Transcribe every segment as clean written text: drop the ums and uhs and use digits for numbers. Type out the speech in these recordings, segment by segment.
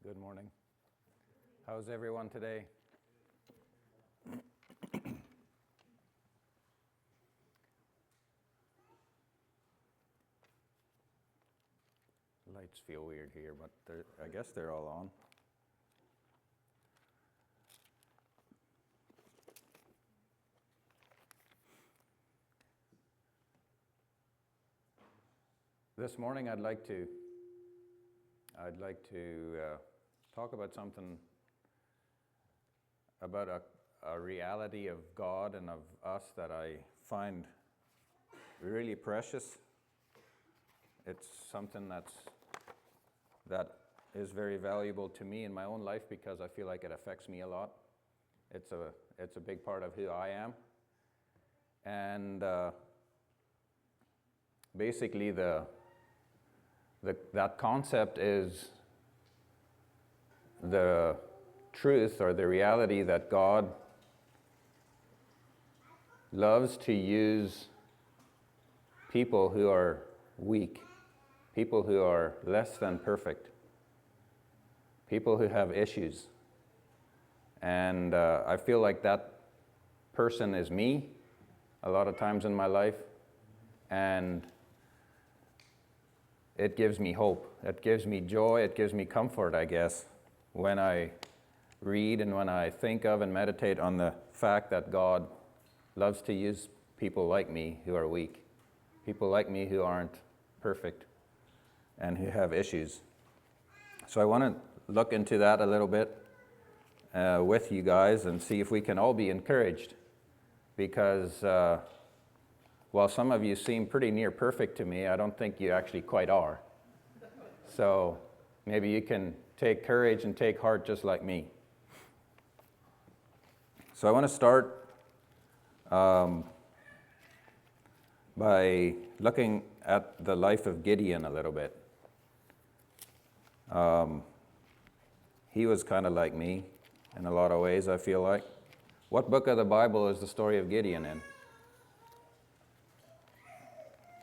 Good morning. How's everyone today? Lights feel weird here, but I guess they're all on. This morning I'd like to talk about something about a reality of God and of us that I find really precious. It's something that is very valuable to me in my own life because I feel like it affects me a lot. It's a big part of who I am. And basically that concept is the truth or the reality that God loves to use people who are weak, people who are less than perfect, people who have issues. And I feel like that person is me a lot of times in my life, and it gives me hope, it gives me joy, it gives me comfort, I guess, when I read and when I think of and meditate on the fact that God loves to use people like me who are weak, people like me who aren't perfect and who have issues. So I want to look into that a little bit with you guys and see if we can all be encouraged, because while some of you seem pretty near perfect to me, I don't think you actually quite are. So maybe you can take courage and take heart just like me. So I want to start by looking at the life of Gideon a little bit. He was kind of like me in a lot of ways, I feel like. What book of the Bible is the story of Gideon in?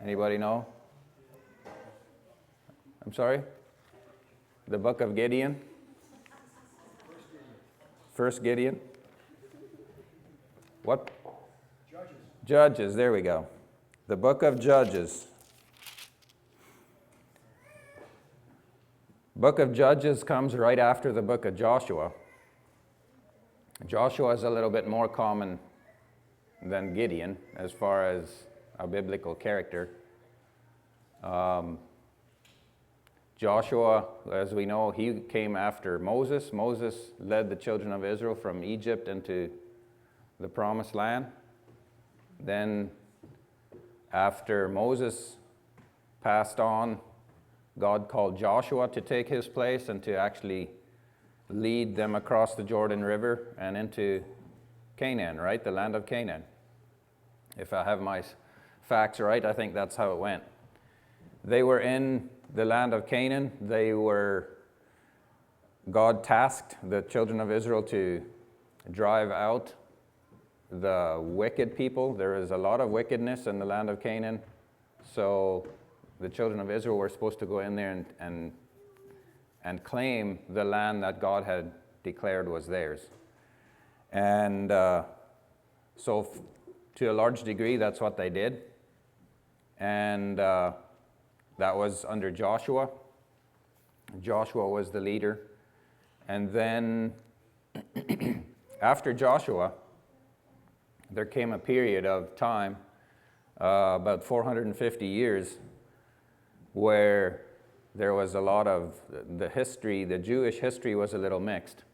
Anybody know? I'm sorry? The book of Gideon? First Gideon? What? Judges. Judges, there we go. The book of Judges. Book of Judges comes right after the book of Joshua. Joshua is a little bit more common than Gideon as far as a biblical character. Joshua, as we know, he came after Moses. Moses led the children of Israel from Egypt into the Promised Land. Then, after Moses passed on, God called Joshua to take his place and to actually lead them across the Jordan River and into Canaan, right? The land of Canaan. If I have my facts right, I think that's how it went. They were in the land of Canaan. God tasked the children of Israel to drive out the wicked people. There is a lot of wickedness in the land of Canaan. So the children of Israel were supposed to go in there and claim the land that God had declared was theirs. And so to a large degree, that's what they did. And that was under Joshua. Joshua was the leader. And then after Joshua, there came a period of time, about 450 years, where there was a lot of the Jewish history was a little mixed.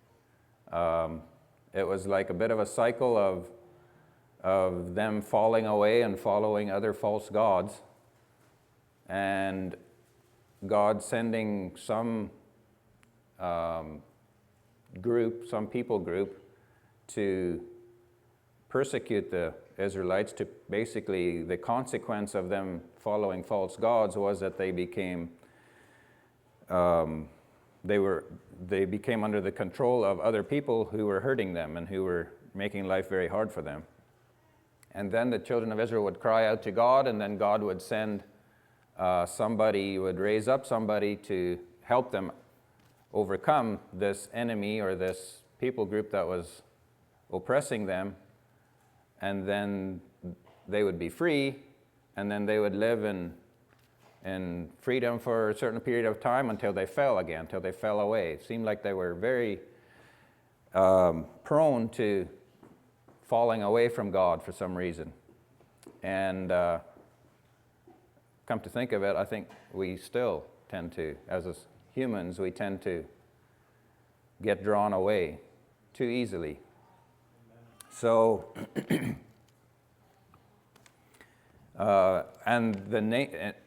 It was like a bit of a cycle of them falling away and following other false gods, and God sending some people group to persecute the Israelites. To basically, the consequence of them following false gods was that they became under the control of other people who were hurting them and who were making life very hard for them. And then the children of Israel would cry out to God, and then God would send would raise up somebody to help them overcome this enemy or this people group that was oppressing them, and then they would be free, and then they would live in freedom for a certain period of time until they fell again, until they fell away. It seemed like they were very prone to falling away from God for some reason. And come to think of it, I think we still tend to, as humans, we tend to get drawn away too easily. So,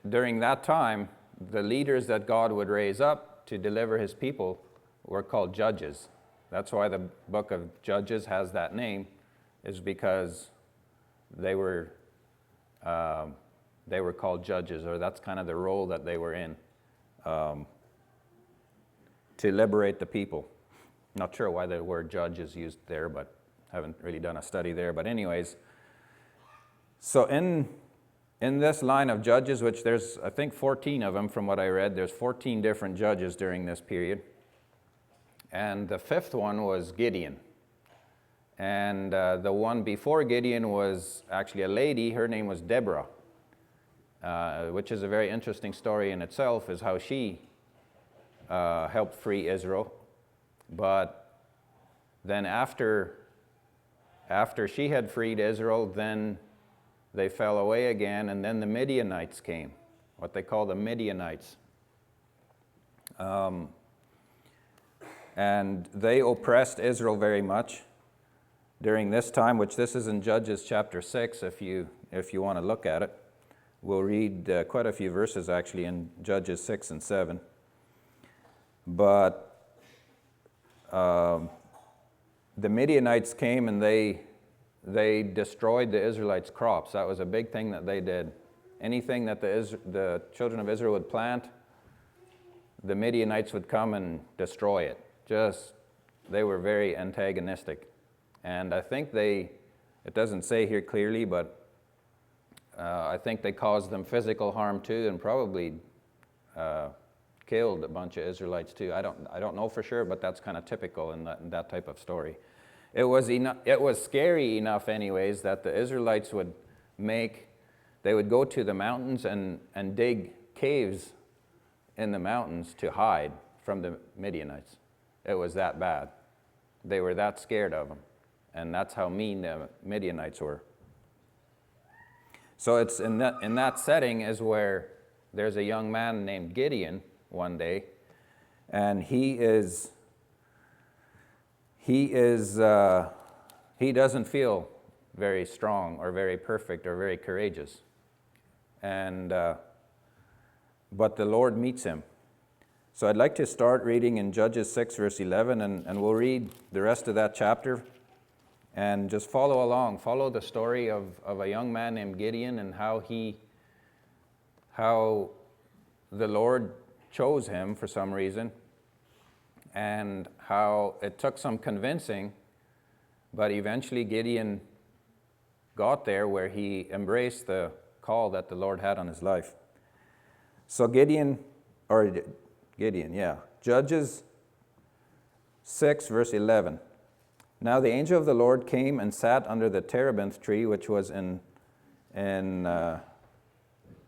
during that time, the leaders that God would raise up to deliver his people were called judges. That's why the book of Judges has that name, is because they were called judges, or that's kind of the role that they were in, to liberate the people. Not sure why the word judge is used there, but haven't really done a study there. But anyways, so in this line of judges, which there's, I think, 14 of them from what I read, there's 14 different judges during this period. And the fifth one was Gideon. And the one before Gideon was actually a lady. Her name was Deborah, which is a very interesting story in itself, is how she helped free Israel. But then after she had freed Israel, then they fell away again, and then the Midianites came, what they call the Midianites. And they oppressed Israel very much during this time, which this is in Judges chapter 6, if you want to look at it. We'll read quite a few verses actually in Judges 6 and 7. But the Midianites came and they destroyed the Israelites' crops. That was a big thing that they did. Anything that the children of Israel would plant, the Midianites would come and destroy it. They were very antagonistic. And I think it doesn't say here clearly, but I think they caused them physical harm too, and probably killed a bunch of Israelites too. I don't know for sure, but that's kind of typical in that type of story. It was scary enough anyways that the Israelites would go to the mountains and dig caves in the mountains to hide from the Midianites. It was that bad. They were that scared of them. And that's how mean the Midianites were. So it's in that setting is where there's a young man named Gideon one day, and he doesn't feel very strong or very perfect or very courageous. And but the Lord meets him. So I'd like to start reading in Judges 6, verse 11, and we'll read the rest of that chapter. And just follow along. Follow the story of a young man named Gideon and how the Lord chose him for some reason, and how it took some convincing, but eventually Gideon got there where he embraced the call that the Lord had on his life. So Judges 6, verse 11. Now the angel of the Lord came and sat under the terebinth tree, which was in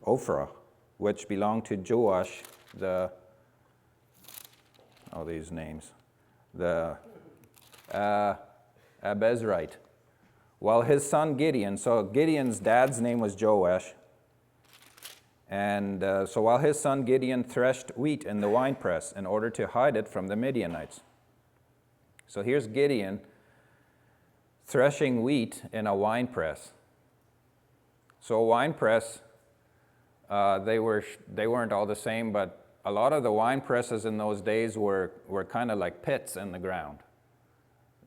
Ophrah, which belonged to Joash, the Abezrite, while his son Gideon, so Gideon's dad's name was Joash, and so while his son Gideon threshed wheat in the winepress in order to hide it from the Midianites. So here's Gideon threshing wheat in a winepress. So a winepress, they weren't all the same, but a lot of the wine presses in those days were kind of like pits in the ground.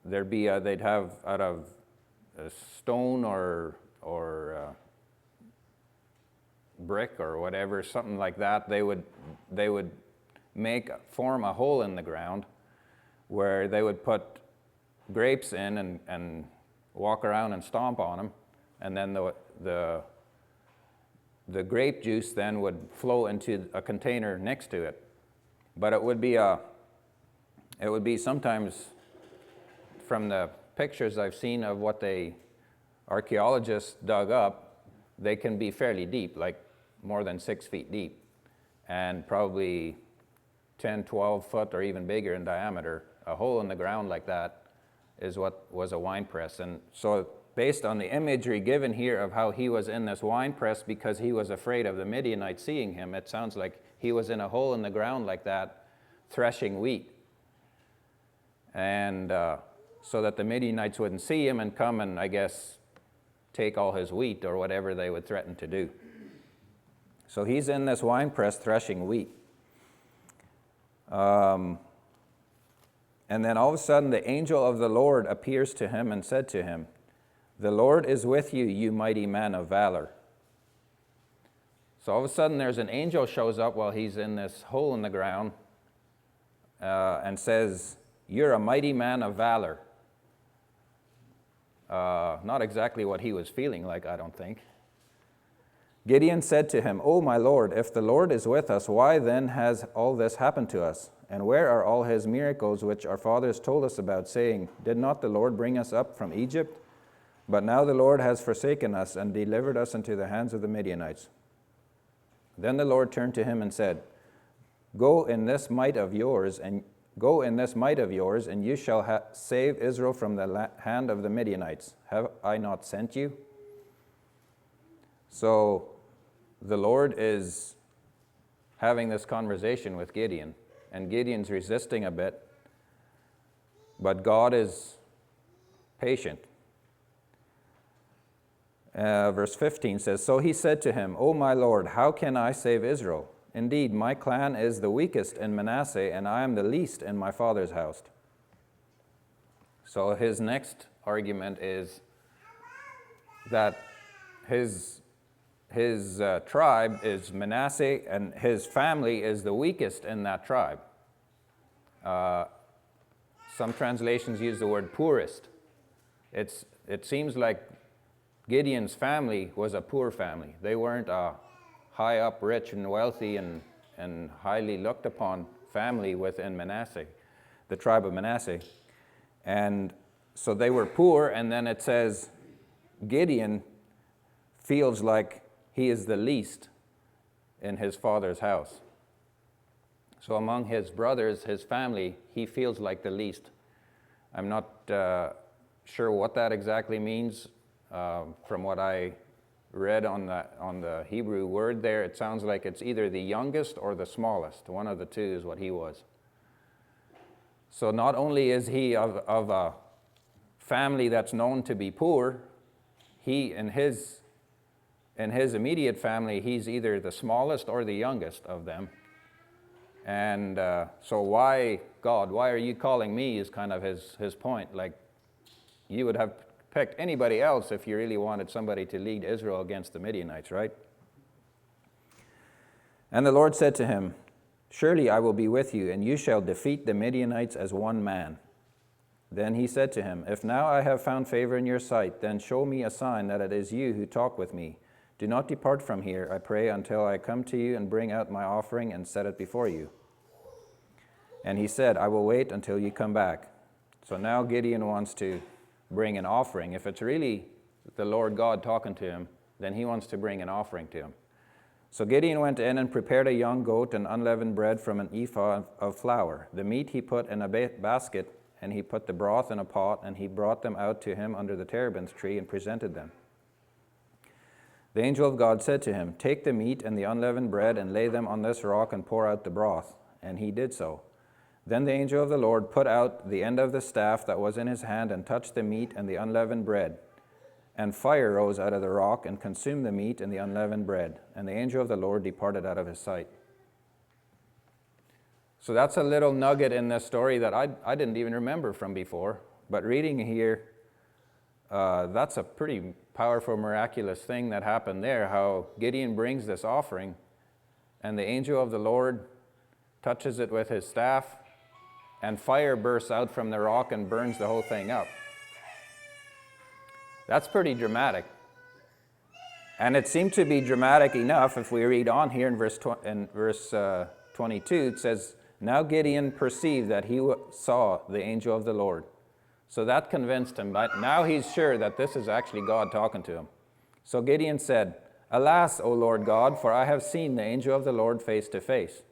They'd have out of a stone or brick or whatever, something like that. They would form a hole in the ground where they would put grapes in and walk around and stomp on them, and then the grape juice then would flow into a container next to it. But it would be a it would be sometimes, from the pictures I've seen of what archaeologists dug up, they can be fairly deep, like more than 6 feet deep, and probably 10, 12 foot or even bigger in diameter. A hole in the ground like that is what was a wine press. And so based on the imagery given here of how he was in this wine press because he was afraid of the Midianites seeing him, it sounds like he was in a hole in the ground like that, threshing wheat. And so that the Midianites wouldn't see him and come and, I guess, take all his wheat or whatever they would threaten to do. So he's in this wine press threshing wheat. And then all of a sudden the angel of the Lord appears to him and said to him, "The Lord is with you, you mighty man of valor." So all of a sudden there's an angel shows up while he's in this hole in the ground and says, "You're a mighty man of valor." Not exactly what he was feeling like, I don't think. Gideon said to him, "O my Lord, if the Lord is with us, why then has all this happened to us? And where are all his miracles which our fathers told us about, saying, 'Did not the Lord bring us up from Egypt?' But now the Lord has forsaken us and delivered us into the hands of the Midianites." Then the Lord turned to him and said, Go in this might of yours, and you shall save Israel from the hand of the Midianites. Have I not sent you?" So the Lord is having this conversation with Gideon, and Gideon's resisting a bit, but God is patient. Verse 15 says, "So he said to him, O my Lord, how can I save Israel? Indeed, my clan is the weakest in Manasseh, and I am the least in my father's house." So his next argument is that his tribe is Manasseh, and his family is the weakest in that tribe. Some translations use the word poorest. It seems like Gideon's family was a poor family. They weren't a high up, rich and wealthy and highly looked upon family within Manasseh, the tribe of Manasseh. And so they were poor, and then it says Gideon feels like he is the least in his father's house. So among his brothers, his family, he feels like the least. I'm not sure what that exactly means. From what I read on the Hebrew word there, it sounds like it's either the youngest or the smallest. One of the two is what he was. So not only is he of a family that's known to be poor, he in his immediate family, he's either the smallest or the youngest of them. And so why, God, why are you calling me, is kind of his point. Like, you would have picked anybody else if you really wanted somebody to lead Israel against the Midianites, right? And the Lord said to him, "Surely I will be with you, and you shall defeat the Midianites as one man." Then he said to him, "If now I have found favor in your sight, then show me a sign that it is you who talk with me. Do not depart from here, I pray, until I come to you and bring out my offering and set it before you." And he said, "I will wait until you come back." So now Gideon wants to bring an offering. If it's really the Lord God talking to him, then he wants to bring an offering to him. So Gideon went in and prepared a young goat and unleavened bread from an ephah of flour. The meat he put in a basket, and he put the broth in a pot, and he brought them out to him under the terebinth tree and presented them. The angel of God said to him, "Take the meat and the unleavened bread and lay them on this rock and pour out the broth." And he did so. Then the angel of the Lord put out the end of the staff that was in his hand and touched the meat and the unleavened bread. And fire rose out of the rock and consumed the meat and the unleavened bread. And the angel of the Lord departed out of his sight. So that's a little nugget in this story that I didn't even remember from before. But reading here, that's a pretty powerful, miraculous thing that happened there, how Gideon brings this offering, and the angel of the Lord touches it with his staff, and fire bursts out from the rock and burns the whole thing up. That's pretty dramatic. And it seemed to be dramatic enough if we read on here in verse 22. It says, Now Gideon perceived that he saw the angel of the Lord. So that convinced him. But now he's sure that this is actually God talking to him. So Gideon said, Alas, O Lord God, for I have seen the angel of the Lord face to face.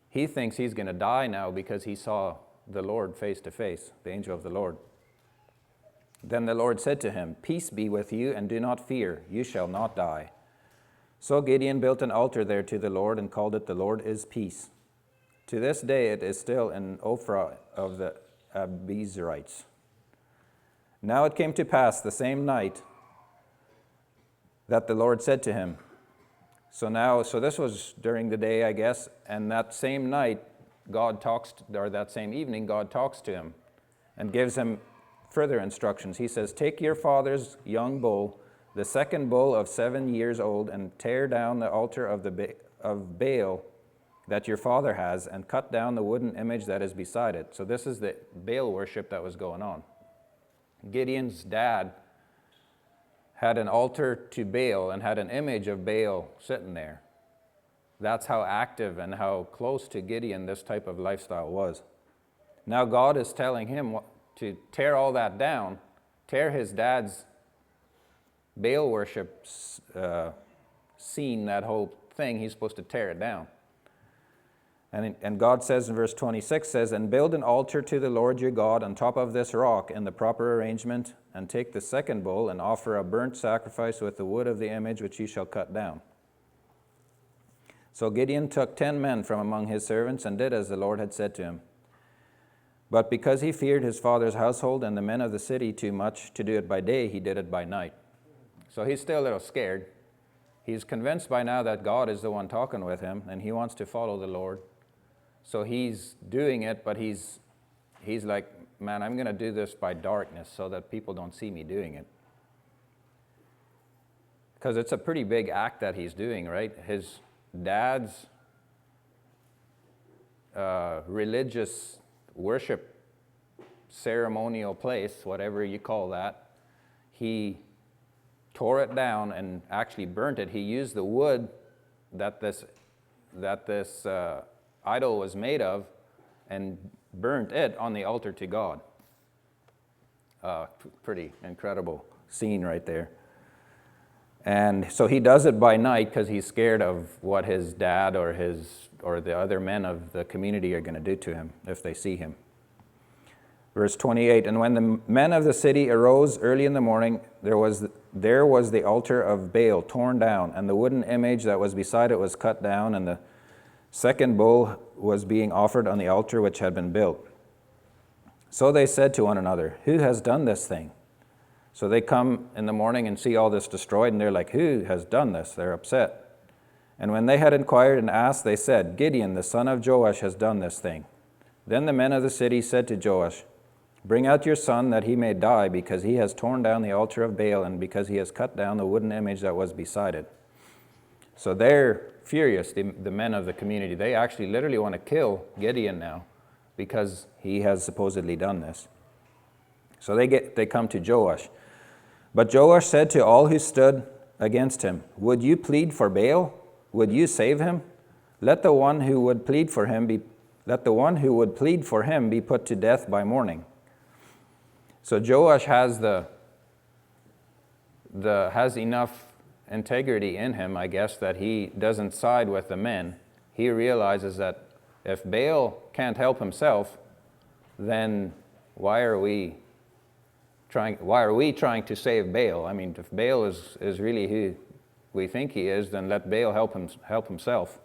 He thinks he's going to die now because he saw the Lord face to face, the angel of the Lord. Then the Lord said to him, Peace be with you, and do not fear, you shall not die. So Gideon built an altar there to the Lord and called it, The Lord is Peace. To this day it is still in Ophrah of the Abiezrites. Now it came to pass the same night that the Lord said to him, So this was during the day, I guess, and that same night, that same evening, God talks to him and gives him further instructions. He says, Take your father's young bull, the second bull of 7 years old, and tear down the altar of Baal that your father has, and cut down the wooden image that is beside it. So this is the Baal worship that was going on. Gideon's dad had an altar to Baal and had an image of Baal sitting there. That's how active and how close to Gideon this type of lifestyle was. Now God is telling him to tear all that down, tear his dad's Baal worship scene, that whole thing. He's supposed to tear it down. And God says in verse 26, And build an altar to the Lord your God on top of this rock in the proper arrangement, and take the second bull and offer a burnt sacrifice with the wood of the image which you shall cut down. So Gideon took 10 men from among his servants and did as the Lord had said to him. But because he feared his father's household and the men of the city too much to do it by day, he did it by night. So he's still a little scared. He's convinced by now that God is the one talking with him, and he wants to follow the Lord. So he's doing it, but he's like, man, I'm going to do this by darkness so that people don't see me doing it. Because it's a pretty big act that he's doing, right? His dad's religious worship ceremonial place, whatever you call that, he tore it down and actually burnt it. He used the wood that this idol was made of and burnt it on the altar to God. Pretty incredible scene right there. And so he does it by night because he's scared of what his dad or the other men of the community are going to do to him if they see him. Verse 28, And when the men of the city arose early in the morning, there was the altar of Baal torn down, and the wooden image that was beside it was cut down, and the second bull was being offered on the altar which had been built. So they said to one another, Who has done this thing? So they come in the morning and see all this destroyed, and they're like, Who has done this? They're upset. And when they had inquired and asked, they said, Gideon, the son of Joash, has done this thing. Then the men of the city said to Joash, Bring out your son that he may die, because he has torn down the altar of Baal, and because he has cut down the wooden image that was beside it. So they're furious, the men of the community. They actually literally want to kill Gideon now because he has supposedly done this. So they come to Joash. But Joash said to all who stood against him, Would you plead for Baal? Would you save him? Let the one who would plead for him be put to death by morning. So Joash has has enough integrity in him, I guess, that he doesn't side with the men. He realizes that if Baal can't help himself, then why are we trying to save Baal? I mean, if Baal is really who we think he is, then let Baal help himself.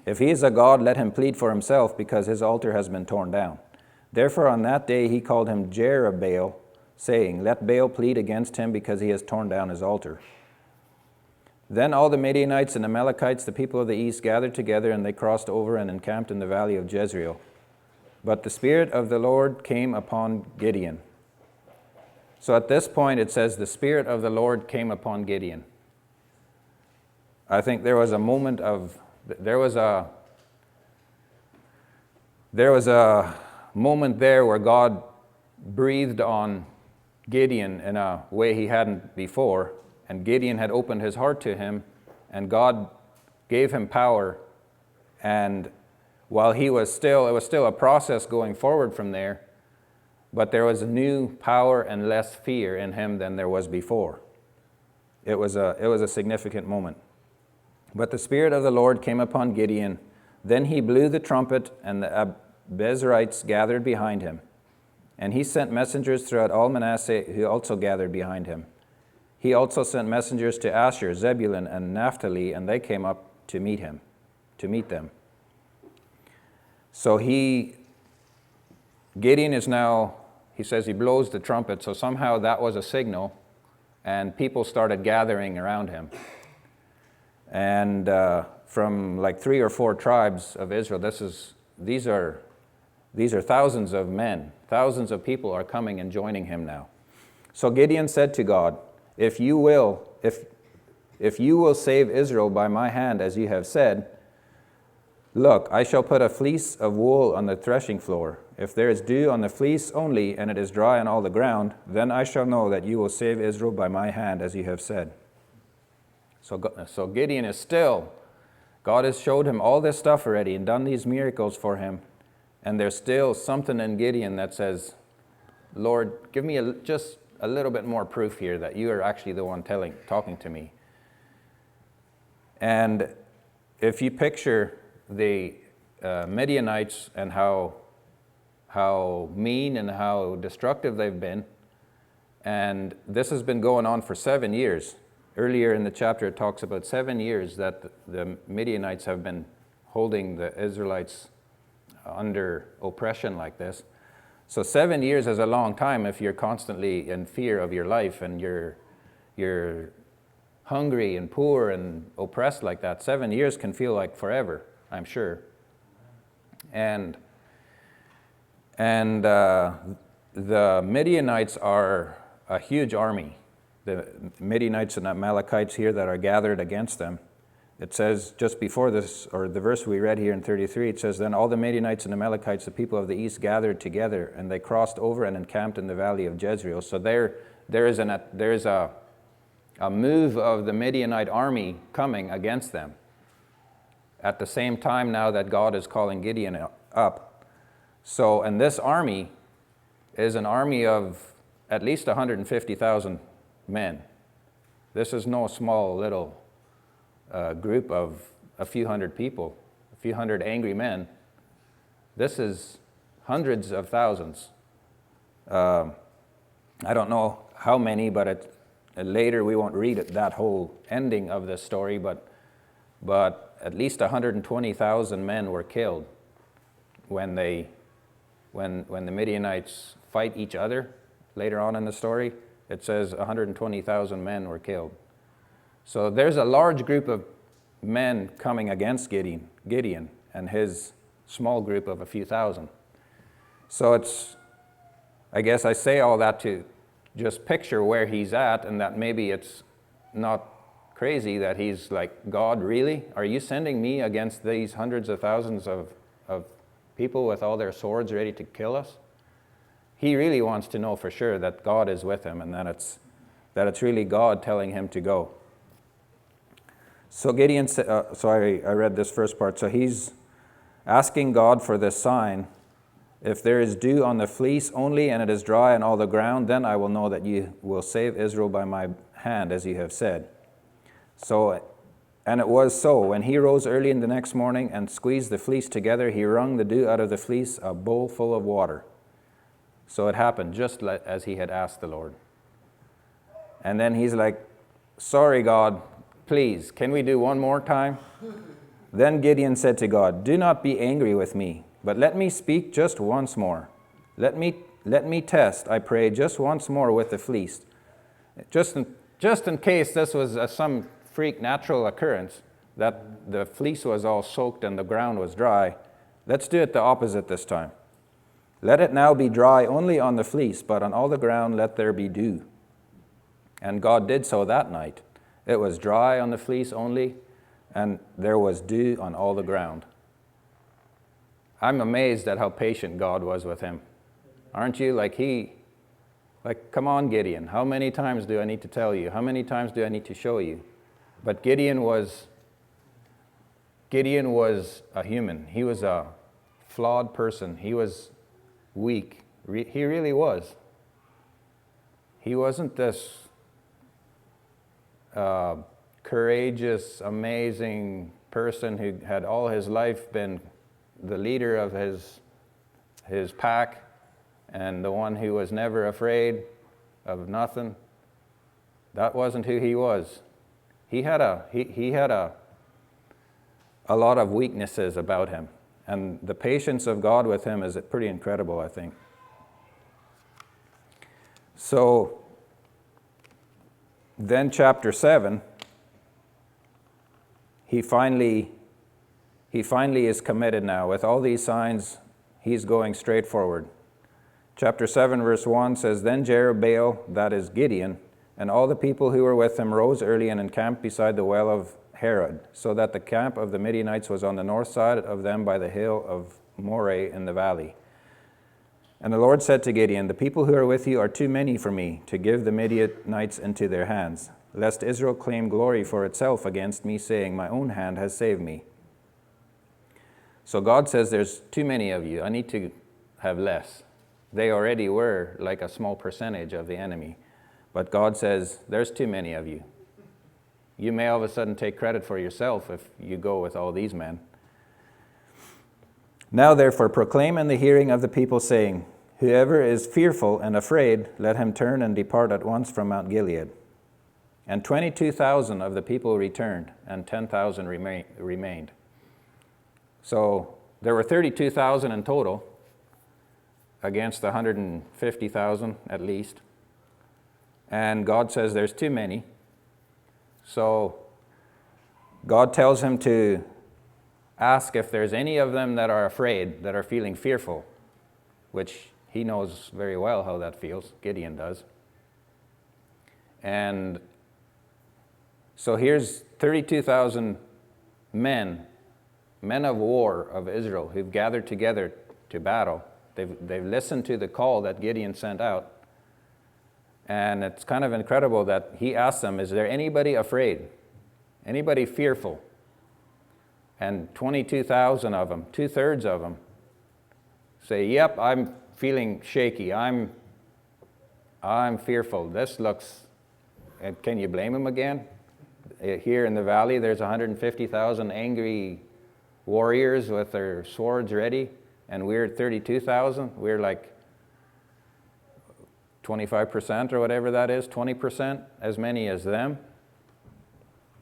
If he is a god, let him plead for himself, because his altar has been torn down. Therefore on that day he called him Jerubbaal, saying, Let Baal plead against him, because he has torn down his altar. Then all the Midianites and Amalekites, the people of the east, gathered together, and they crossed over and encamped in the valley of Jezreel. But the Spirit of the Lord came upon Gideon. So at this point it says the Spirit of the Lord came upon Gideon. I think there was a moment there where God breathed on Gideon in a way he hadn't before, and Gideon had opened his heart to him, and God gave him power And while it was still a process going forward from there, but there was a new power and less fear in him than there was before. It was a significant moment. But the Spirit of the Lord came upon Gideon. Then he blew the trumpet, and the Abiezrites gathered behind him. And he sent messengers throughout all Manasseh, who also gathered behind him. He also sent messengers to Asher, Zebulun, and Naphtali, and they came up to meet them. So Gideon is now, he says he blows the trumpet, so somehow that was a signal, and people started gathering around him. And from like 3 or 4 tribes of Israel, these are thousands of men, thousands of people are coming and joining him now. So Gideon said to God, if you will save Israel by my hand, as you have said, look, I shall put a fleece of wool on the threshing floor. If there is dew on the fleece only, and it is dry on all the ground, then I shall know that you will save Israel by my hand, as you have said. So Gideon is still, God has showed him all this stuff already and done these miracles for him, and there's still something in Gideon that says, Lord, give me just a little bit more proof here that you are actually the one talking to me. And if you picture the Midianites and how mean and how destructive they've been, and this has been going on for 7 years. Earlier in the chapter, it talks about 7 years that the Midianites have been holding the Israelites under oppression like this. So 7 years is a long time if you're constantly in fear of your life and you're hungry and poor and oppressed like that. 7 years can feel like forever, I'm sure. And the Midianites are a huge army. The Midianites and Amalekites here that are gathered against them. It says just before this, or the verse we read here in 33, it says, then all the Midianites and Amalekites, the people of the east, gathered together, and they crossed over and encamped in the valley of Jezreel. So there is a move of the Midianite army coming against them. At the same time now that God is calling Gideon up. So, and this army is an army of at least 150,000 men. This is no small little group of a few hundred people, a few hundred angry men. This is hundreds of thousands. I don't know how many, but later we won't read that whole ending of this story, but at least 120,000 men were killed when the Midianites fight each other. Later on in the story, it says 120,000 men were killed. So there's a large group of men coming against Gideon and his small group of a few thousand. So I guess I say all that to just picture where he's at, and that maybe it's not crazy that he's like, God, really? Are you sending me against these hundreds of thousands of people with all their swords ready to kill us? He really wants to know for sure that God is with him and that it's really God telling him to go. So Gideon said, I read this first part. So he's asking God for this sign. If there is dew on the fleece only and it is dry on all the ground, then I will know that you will save Israel by my hand, as you have said. So, and it was so. When he rose early in the next morning and squeezed the fleece together, he wrung the dew out of the fleece, a bowl full of water. So it happened just as he had asked the Lord. And then he's like, sorry, God, please, can we do one more time? Then Gideon said to God, do not be angry with me, but let me speak just once more. Let me test, I pray, just once more with the fleece. Just in case this was some freak natural occurrence, that the fleece was all soaked and the ground was dry. Let's do it the opposite this time. Let it now be dry only on the fleece, but on all the ground let there be dew. And God did so that night. It was dry on the fleece only, and there was dew on all the ground. I'm amazed at how patient God was with him. Aren't you? Like, come on, Gideon, how many times do I need to tell you? How many times do I need to show you? But Gideon was Gideon was a human. He was a flawed person. He was weak. He really was. He wasn't this courageous, amazing person who had all his life been the leader of his pack and the one who was never afraid of nothing. That wasn't who he was. He had a lot of weaknesses about him, and the patience of God with him is pretty incredible, I think. So then chapter 7, he finally is committed now. With all these signs, he's going straight forward. Chapter 7, verse 1 says, Then Jerubbaal, that is Gideon, and all the people who were with him rose early and encamped beside the well of Harod, so that the camp of the Midianites was on the north side of them by the hill of Moreh in the valley. And the Lord said to Gideon, The people who are with you are too many for me to give the Midianites into their hands, lest Israel claim glory for itself against me, saying, My own hand has saved me. So God says, there's too many of you. I need to have less. They already were like a small percentage of the enemy. But God says, there's too many of you. You may all of a sudden take credit for yourself if you go with all these men. Now therefore proclaim in the hearing of the people, saying, Whoever is fearful and afraid, let him turn and depart at once from Mount Gilead. And 22,000 of the people returned, and 10,000 remained. So there were 32,000 in total, against 150,000 at least. And God says there's too many. So God tells him to ask if there's any of them that are afraid, that are feeling fearful, which he knows very well how that feels. Gideon does. And so here's 32,000 men of war of Israel who've gathered together to battle. They've listened to the call that Gideon sent out. And it's kind of incredible that he asked them, is there anybody afraid? Anybody fearful? And 22,000 of them, 2/3 of them, say, yep, I'm feeling shaky. I'm fearful. This looks, and can you blame him again? Here in the valley, there's 150,000 angry warriors with their swords ready, and we're 32,000. We're like 25% or whatever that is, 20%, as many as them.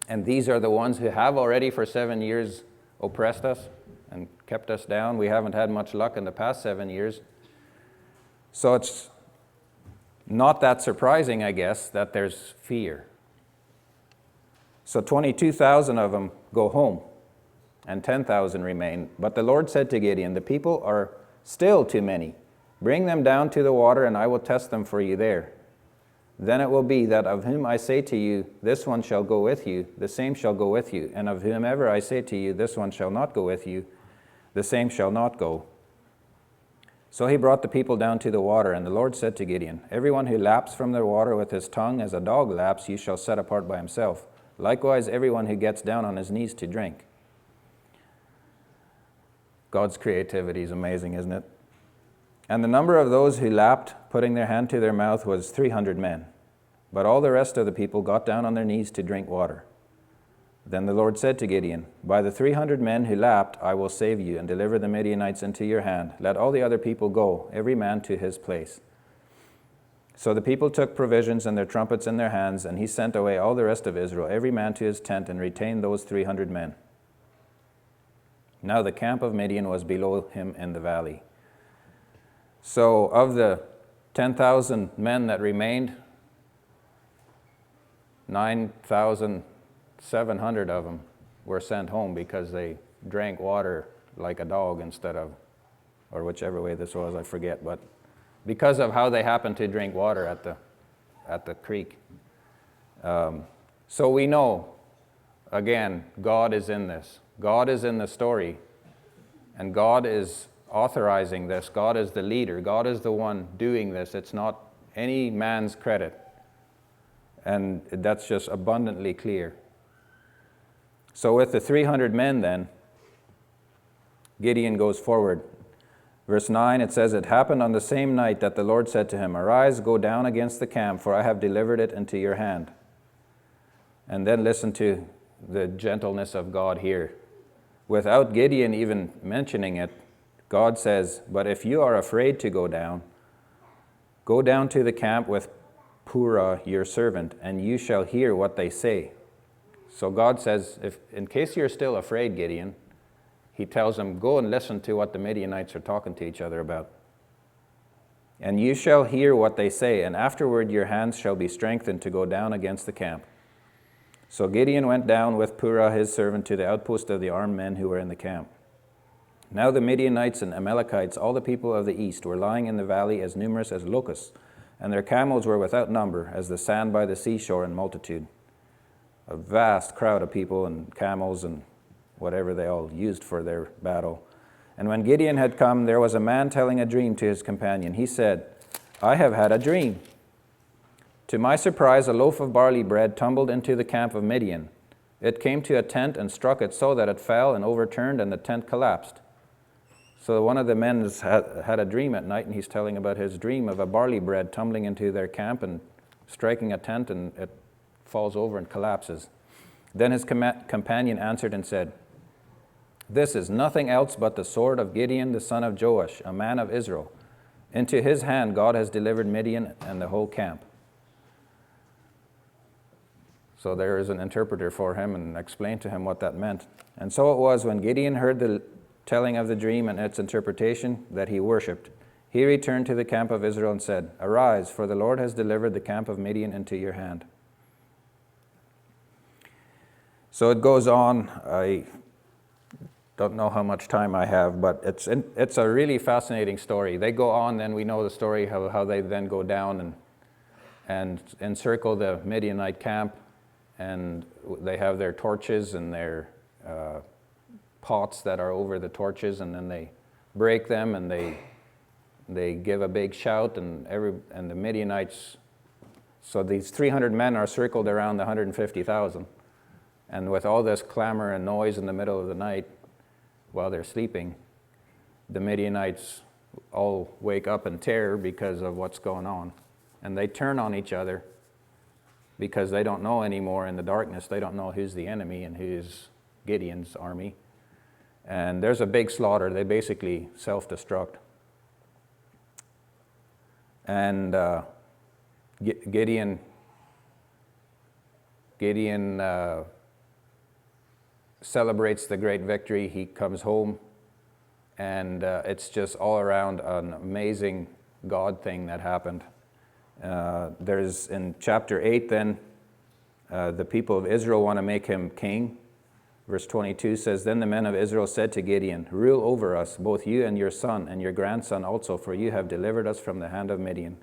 And these are the ones who have already for 7 years oppressed us and kept us down. We haven't had much luck in the past 7 years. So it's not that surprising, I guess, that there's fear. So 22,000 of them go home, and 10,000 remain. But the Lord said to Gideon, The people are still too many. Bring them down to the water, and I will test them for you there. Then it will be that of whom I say to you, this one shall go with you, the same shall go with you. And of whomever I say to you, this one shall not go with you, the same shall not go. So he brought the people down to the water, and the Lord said to Gideon, Everyone who laps from the water with his tongue as a dog laps, you shall set apart by himself. Likewise, everyone who gets down on his knees to drink. God's creativity is amazing, isn't it? And the number of those who lapped, putting their hand to their mouth, was 300 men. But all the rest of the people got down on their knees to drink water. Then the Lord said to Gideon, By the 300 men who lapped, I will save you and deliver the Midianites into your hand. Let all the other people go, every man to his place. So the people took provisions and their trumpets in their hands, and he sent away all the rest of Israel, every man to his tent, and retained those 300 men. Now the camp of Midian was below him in the valley. So of the 10,000 men that remained, 9,700 of them were sent home because they drank water like a dog instead of, or whichever way this was, I forget, but because of how they happened to drink water at the creek. So we know, again, God is in this. God is in the story, and God is authorizing this. God is the leader. God is the one doing this. It's not any man's credit. And that's just abundantly clear. So with the 300 men then, Gideon goes forward. Verse 9, it says, "It happened on the same night that the Lord said to him, 'Arise, go down against the camp, for I have delivered it into your hand.'" And then listen to the gentleness of God here. Without Gideon even mentioning it, God says, "But if you are afraid to go down to the camp with Purah your servant, and you shall hear what they say." So God says, in case you're still afraid, Gideon, he tells him, go and listen to what the Midianites are talking to each other about. "And you shall hear what they say, and afterward your hands shall be strengthened to go down against the camp." So Gideon went down with Purah his servant to the outpost of the armed men who were in the camp. Now the Midianites and Amalekites, all the people of the east, were lying in the valley as numerous as locusts, and their camels were without number, as the sand by the seashore in multitude. A vast crowd of people and camels and whatever they all used for their battle. And when Gideon had come, there was a man telling a dream to his companion. He said, "I have had a dream. To my surprise, a loaf of barley bread tumbled into the camp of Midian. It came to a tent and struck it so that it fell and overturned, and the tent collapsed." So one of the men had a dream at night, and he's telling about his dream of a barley bread tumbling into their camp and striking a tent, and it falls over and collapses. Then his companion answered and said, "This is nothing else but the sword of Gideon the son of Joash, a man of Israel. Into his hand God has delivered Midian and the whole camp." So there is an interpreter for him and explained to him what that meant. And so it was, when Gideon heard the telling of the dream and its interpretation, that he worshipped. He returned to the camp of Israel and said, "Arise, for the Lord has delivered the camp of Midian into your hand." So it goes on. I don't know how much time I have, but it's a really fascinating story. They go on, then we know the story, how they then go down and encircle the Midianite camp, and they have their torches and their pots that are over the torches, and then they break them, and they give a big shout, and the Midianites, so these 300 men are circled around the 150,000, and with all this clamor and noise in the middle of the night while they're sleeping, the Midianites all wake up in terror because of what's going on, and they turn on each other because they don't know anymore. In the darkness, they don't know who's the enemy and who's Gideon's army. And there's a big slaughter. They basically self-destruct. And Gideon celebrates the great victory. He comes home, and it's just all around an amazing God thing that happened. There's in chapter 8 then, the people of Israel want to make him king. Verse 22 says, "Then the men of Israel said to Gideon, 'Rule over us, both you and your son, and your grandson also, for you have delivered us from the hand of Midian.'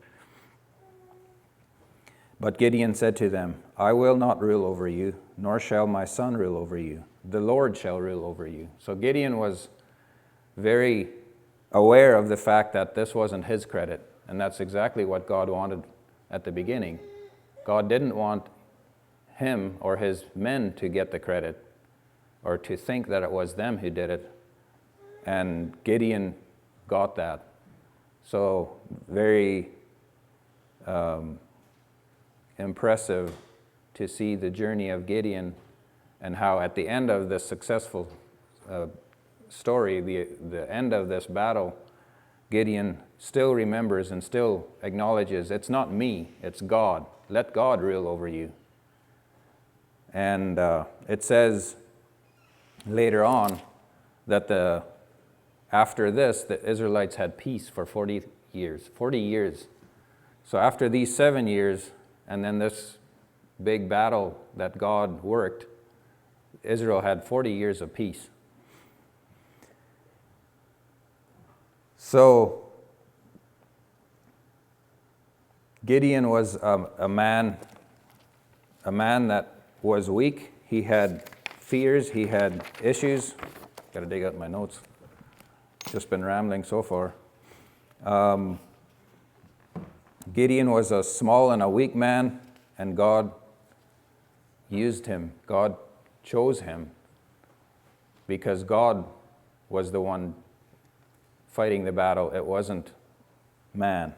But Gideon said to them, 'I will not rule over you, nor shall my son rule over you. The Lord shall rule over you.'" So Gideon was very aware of the fact that this wasn't his credit, and that's exactly what God wanted at the beginning. God didn't want him or his men to get the credit, or to think that it was them who did it. And Gideon got that. So very impressive to see the journey of Gideon, and how at the end of this successful story, the end of this battle, Gideon still remembers and still acknowledges, it's not me, it's God. Let God rule over you. And it says later on that after this, the Israelites had peace for 40 years. 40 years. So after these 7 years, and then this big battle that God worked, Israel had 40 years of peace. So Gideon was a man that was weak. He had fears, he had issues. Got to dig out my notes. Just been rambling so far. Gideon was a small and a weak man, and God used him. God chose him because God was the one fighting the battle. It wasn't man.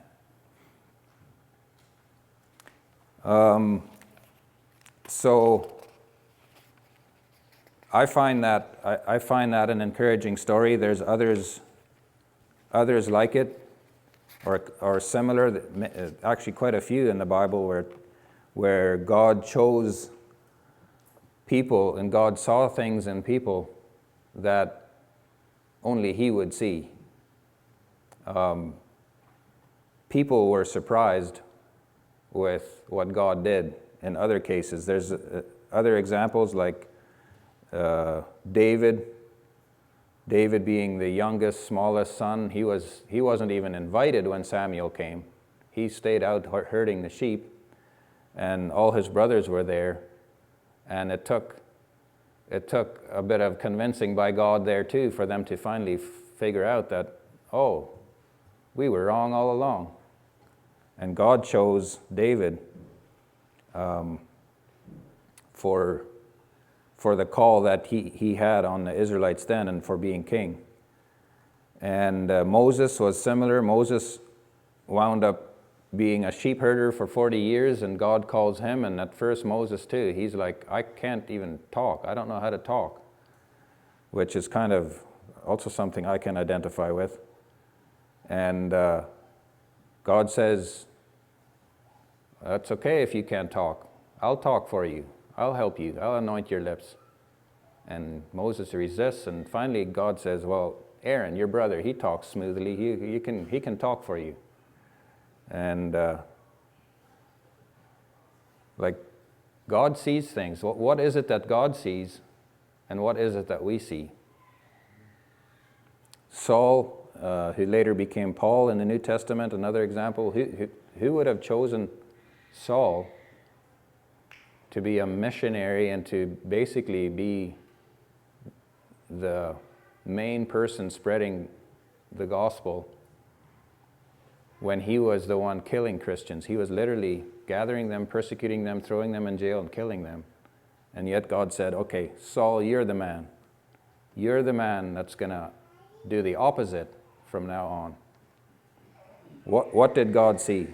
So I find that an encouraging story. There's others like it, or similar. Actually, quite a few in the Bible where God chose people and God saw things in people that only He would see. People were surprised with what God did in other cases. There's other examples like David being the youngest, smallest son. He wasn't even invited when Samuel came. He stayed out herding the sheep, and all his brothers were there. And it took a bit of convincing by God there too for them to finally figure out that, oh, we were wrong all along. And God chose David for the call that he had on the Israelites then, and for being king. And Moses was similar. Moses wound up being a sheep herder for 40 years, and God calls him, and at first Moses too, he's like, I can't even talk. I don't know how to talk, which is kind of also something I can identify with. And God says, that's okay if you can't talk. I'll talk for you. I'll help you. I'll anoint your lips. And Moses resists, and finally God says, well, Aaron, your brother, he talks smoothly. He can talk for you. And like, God sees things. What is it that God sees, and what is it that we see? Saul, who later became Paul in the New Testament, another example. Who would have chosen Saul to be a missionary and to basically be the main person spreading the gospel when he was the one killing Christians? He was literally gathering them, persecuting them, throwing them in jail, and killing them. And yet God said, okay, Saul, you're the man. You're the man that's going to do the opposite from now on. What did God see?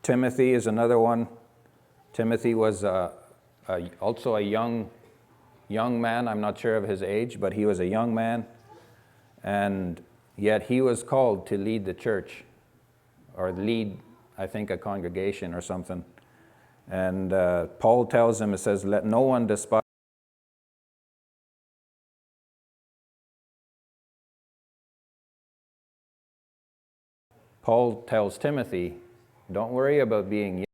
Timothy is another one. Timothy was also a young man. I'm not sure of his age, but he was a young man. And yet he was called to lead the church, or lead, I think, a congregation or something. And Paul tells him, it says, let no one despise. Paul tells Timothy, don't worry about being